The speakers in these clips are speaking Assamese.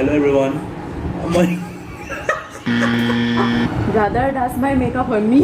Hello everyone. My brother does my makeup for me.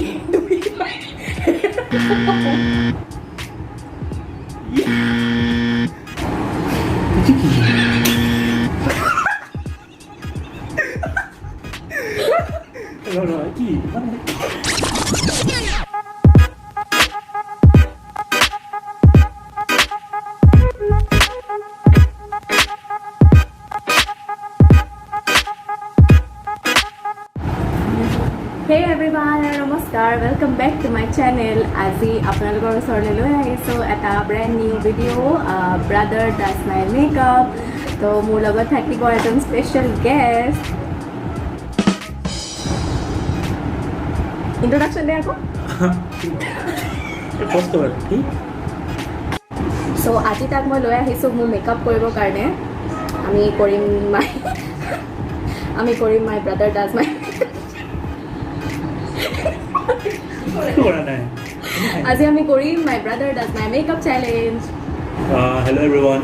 Hey everyone, namaskar. Welcome back to my channel. আজি আপোনালোকৰ ওচৰলৈ লৈ আহিছো এটা brand new video. Brother does my makeup. তো মোৰ লগত থাকিব এজন স্পেশাল গেষ্ট. ইন্ট্ৰোডাকচন দে আকৌ. So আজি তাক মই লৈ আহিছো মোৰ মেকআপ কৰিবৰ কাৰণে. আমি কৰিম my brother does my আজি আমি কৰিম my brother does my makeup challenge. Hello everyone.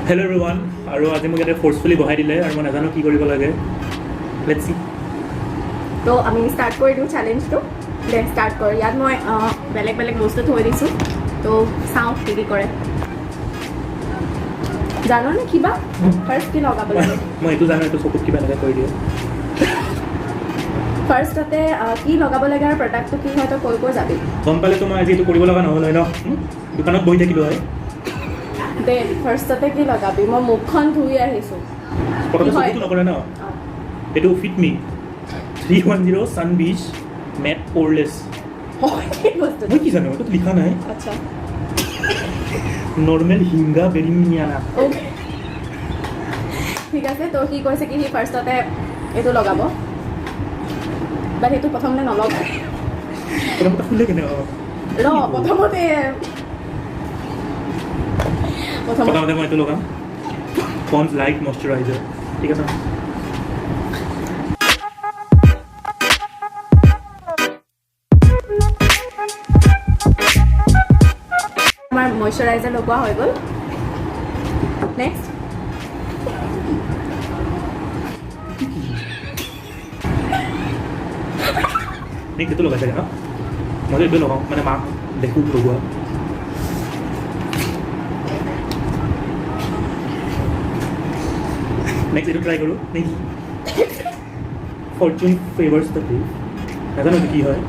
Hello everyone. আৰু আজি মোক এটা ফোৰ্সফুলি বহাই দিলে আৰু মই নাজানো কি কৰিব লাগে. Let's see. তো আমি স্টাৰ্ট কৰি দিওঁ চ্যালেঞ্জটো. দেন স্টাৰ্ট কৰি ইয়াত মই বেলেগ বস্তু থৈ দিছোঁ. তো চাওঁ কি কৰে. জানো নে কিবা ফাৰ্ষ্ট কি লগাব লাগে? মই এইটো জানো, এইটো চকুত কিবা এনেকৈ কৰি দিয়ে। ফাৰ্ষ্টতে কি লগাব লাগে আৰু প্ৰডাক্টটো কি হয় তো কৈ যাবি। গম পালে তো মই আজি এইটো কৰিব লগা নহ'ল হয় ন, দোকানত বহি থাকিলোঁ হয়। দেন ফাৰ্ষ্টতে কি লগাবি? মই মুখখন ধুই আহিছোঁ। প্ৰথমতে চকুটো নকৰে ন, এইটো ফিট মি 310 সান বিচ মেট পোৰলেছ। মই কি জানো, এইটো লিখা নাই। আচ্ছা, নৰ্মেল হিংগা বেৰিমিয়ানা। অ'কে ঠিক আছে। তো সি কৈছে কি সি ফাৰ্ষ্টতে এইটো লগাব, বাট সেইটো প্ৰথমতে নলগায়। প্ৰথমতে খুলে কেনে প্ৰথমতে মই এইটো লগাম, পণ্ডছ লাইট মইশ্চাৰাইজাৰ। ঠিক আছে, আমাৰ মইশ্চাৰাইজাৰ লগোৱা হৈ গ'ল। নেক্সট এইটো লগাই থাকে ন, মই এইটো লগাওঁ মানে মাক দেখোঁ লগোৱা। নেক্সট এইটো ট্ৰাই কৰোঁ নেকি? Fortune favours the brave. নাজানো কি হয়,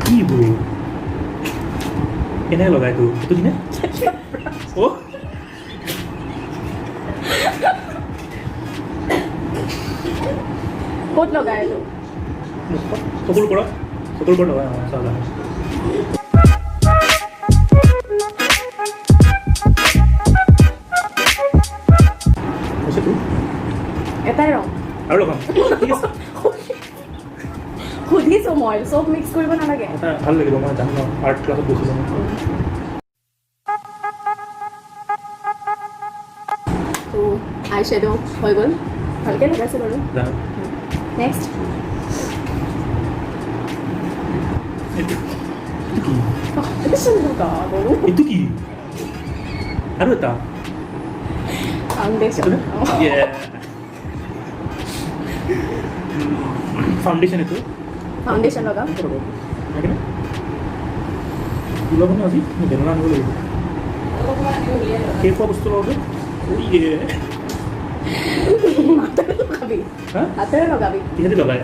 কি ব্ৰো কেনেকৈ লগাই তোৰ এইটো কিনে? অ' ক'ত লগাই এইটো? চকুৰ ওপৰত লগাই চাওলা। এটাই ৰং আৰু লগাম। ঠিক আছে, সুধিছোঁ মই, চব মিক্স কৰিব নালাগে। এটা ভাল লাগিব, মই জানো ন, আৰ্ট ক্লাছত গৈছিলোঁ। তো আই শ্বেডো হৈ গ'ল, ভালকৈ লগাইছোঁ বাৰু। জানো নেক্সট এইটো কি? আৰু এটা ফাউণ্ডেশ্যন। ফাউণ্ডেশ্যন, এইটো ফাউণ্ডেশ্যন লগাম। লগাব ন, আজি বেলনা আনিব লাগিব। সেই খোৱা বস্তু লগাব। হাতেৰে লগাবি, হা হাতেৰে লগাবি। কিহেদি লগাই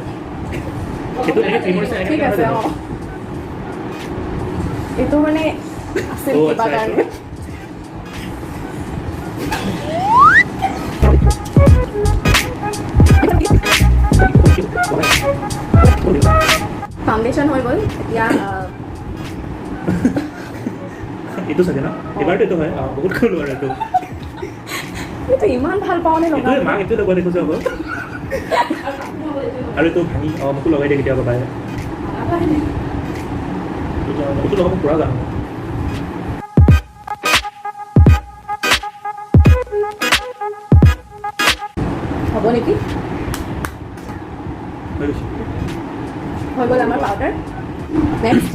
এইটো? ঠিক আছে, অঁ এইটো মানে আছিল কিবা কাৰণে। ফাউণ্ডেশ্যন হৈ গ'ল এতিয়া। এইটো চাগে ন, এবাৰতো এইটো হয়। বহুত খালোঁ আৰু এইটো এইটো ইমান ভাল পাওঁ নে লগাই? মাক এইটো লগোৱা দেখিছোঁ আকৌ। আৰু এইটো ভাঙি মোকো লগাই দিয়ে কেতিয়াবা পায়। এইটো লগাব পৰা জানো। হ'ব নেকি? হৈ গ'ল আমাৰ পাউডাৰ। নেক্সট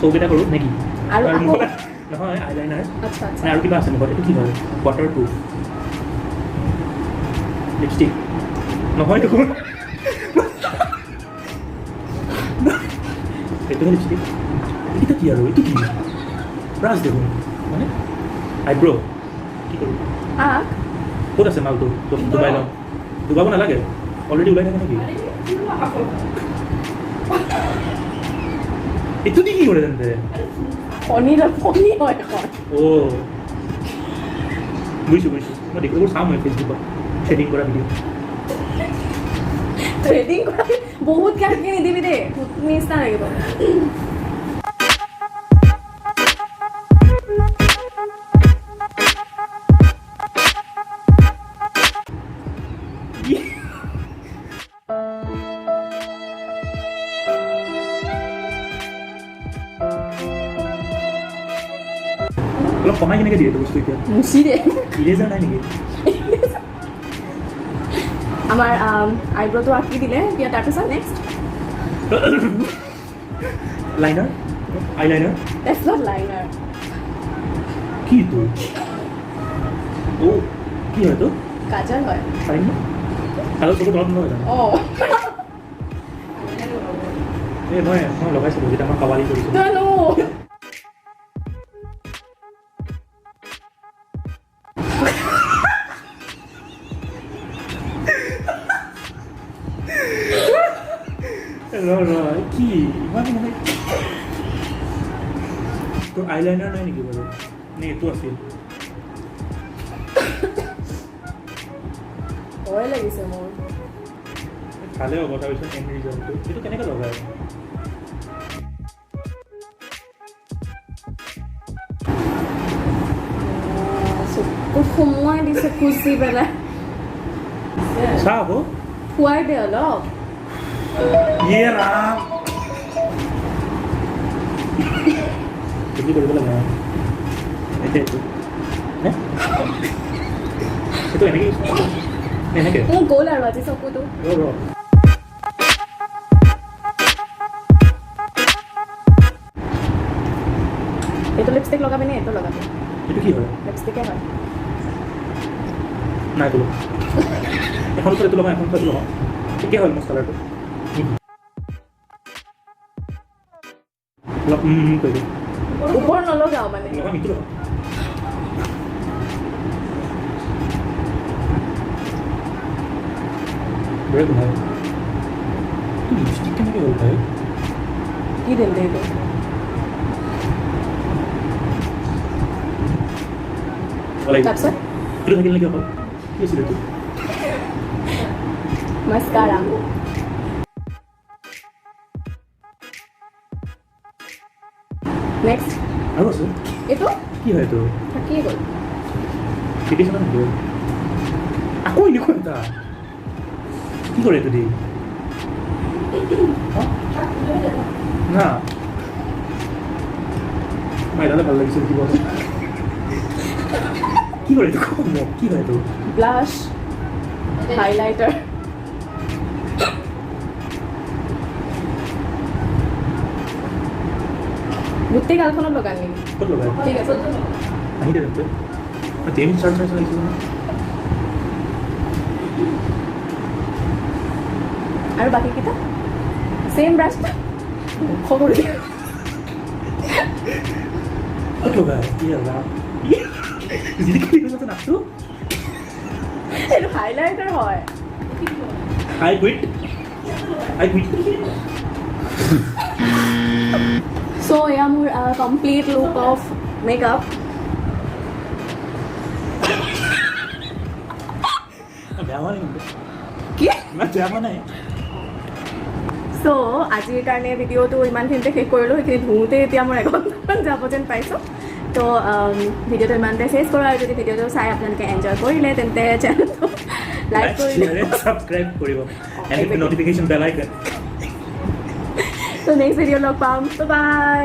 চৌকেইটা কৰোঁ নেকি? আৰু নহয় আইলাইনাৰ আচ্ছা আচ্ছা নে আৰু কিবা আছে মুখত এইটো কি হয় ৱাটাৰ প্ৰুফ লিপষ্টিক নহয় দেখোন এইটো লিপষ্টিক এইটো কি আৰু এইটো কি ব্ৰাছ দেখোন মানে আইব্ৰ' কি কৰোঁ ক'ত আছে মালটো ডুবাই লওঁ ডুবাব নালাগে অলৰেডি ওলাই থাকে নেকি এইটো দি কি কৰে তেন্তে ফণি হয় এখন অ' বুজিছোঁ মই দেখিলোঁ চাওঁ মই ফেচবুকত থ্ৰেডিং কৰা ভিডিঅ' থ্ৰেডিং কৰা বহুত কাটি নিদিবি দেই নিচিনা লাগিব অলপ কমাই কেনেকৈ দিয়ে এইটো বস্তু এতিয়া মুচি দে ইৰেজাৰ নাই নেকি আমাৰ আইব্ৰটো আঁকি দিলে এতিয়া তাৰপিছত next liner eyeliner that's not liner কি তো অ' কি হয় তো কাজল হয় পাৰিম ন আৰু চকুত তলত নহয় জানো অঁ এই মই লগাইছিলোঁ যেতিয়া মই কাবালি কৰিছিলোঁ জানো কি ইমান মানে তোৰ আইলাইনাৰ নাই নেকি বাৰু নে এইটো আছিল ভয় লাগিছে মোৰ ভালে হ'ব তাৰপিছত এণ্ড ৰিজনটো এইটো কেনেকৈ লগায় চকুত সোমোৱাই দিছে খুচি পেলাই চাহ হ'ব খুৱাই দে অলপ ইয়ে ৰাম কি কৰিব লাগে এইটো এইটো এনেকৈ এনেকৈ মোক গ'ল আৰু আজি চকুটো ৰ এইটো লিপষ্টিক লগাবি নে এইটো লগাবি এইটো কি হয় লিপষ্টিকে হয় নাই তোলো এখন এইটো লগাওঁ এখন এইটো লগাওঁ ঠিকেই হ'ল মোৰ কালাৰটো অলপ কৈ দিওঁ ওপৰত নলগাওঁ মানে লগাম এইটো লগাওঁ বেয়া গোন্ধাই এইটো লিপষ্টিক কেনেকৈ হ'ল ভাই কি দিম দে এইটো তাৰপিছত এইটো থাকিল নেকি অকল কি আছিল এইটো মাস্কাৰা নেক্সট আৰু আছে এইটো কি হয় এইটো থাকিয়ে গ'ল শিকিছে নেকি আকৌ এনেকুৱা এটা কি কৰে এইটো দি না মই এটালে ভাল লাগিছিল কিবা কি কৰে এইটো কি হয় এইটো ব্লাছ হাইলাইটাৰ গোটেই গালখনত লগাল নেকি ক'ত লগায় ঠিক আছে আহি দে তেন্তে জেমছ চাৰ্জ চাৰ্জ লাগিছিল নহয় আৰু বাকীকেইটা ছেইম ব্ৰাছটা খবৰ দিয়া ক'ত লগায় কি ৰাম জিলিকি গৈছে নাকটো এইটো হাইলাইটাৰ হয় হাই কুইট চ' এয়া মোৰ কমপ্লিট লুক অফ মেকআপ বেয়া হোৱা নাই কিন্তু কি ইমান বেয়া হোৱা নাই চ' আজিৰ কাৰণে ভিডিঅ'টো ইমানখিনিতে শেষ কৰিলোঁ সেইখিনি ধুওঁতে এতিয়া মোৰ এঘণ্টামান যাব যেন পাইছোঁ তো ভিডিঅ'টো ইমানতে চেছ কৰোঁ আৰু যদি ভিডিঅ'টো চাই আপোনালোকে এনজয় কৰিলে তেন্তে চেনেলটো লাইক কৰিলে ছাবস্ক্ৰাইব কৰিব এণ্ড নটিফিকেশ্যন বেল আইকন তো নেক্সট ভিডিঅ' লগ পাম বাই